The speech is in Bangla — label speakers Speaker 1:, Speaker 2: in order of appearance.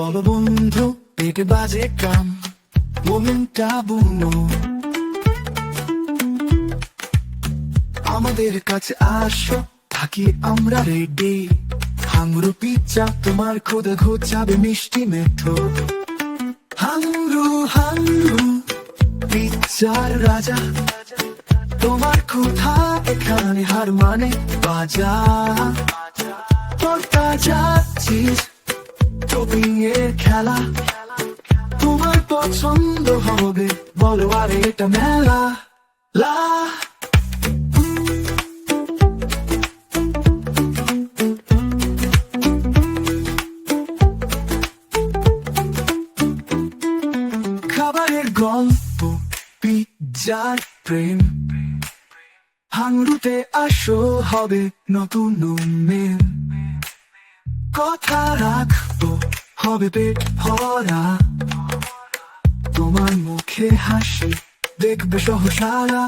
Speaker 1: বলো বন্ধু, পেটে বাজে কাম, মোমেন্টটা বুনো। আমাদের কাছে আসো, থাকি আমরা রেডি। হাঙ্গুরু পিজ্জা, তোমার খোদা ঘোচাবে মিষ্টি মেঠো। হাঙ্গুরু হাঙ্গুরু পিজ্জার রাজা, তোমার কোথা এখানে হার মানে বাজা। তোরটা যাচ্ছিস টপিং এর খেলা, তোমার পছন্দ হবে বলো, আরে এটা মেলা লা। খাবারের গল্প, পিজ্জার প্রেম, হাঙ্গুরুতে আসো হবে নতুন মেল। কথা রাখবো হবে পেট ভরা, তোমার মুখে হাসি দেখবে সহসারা।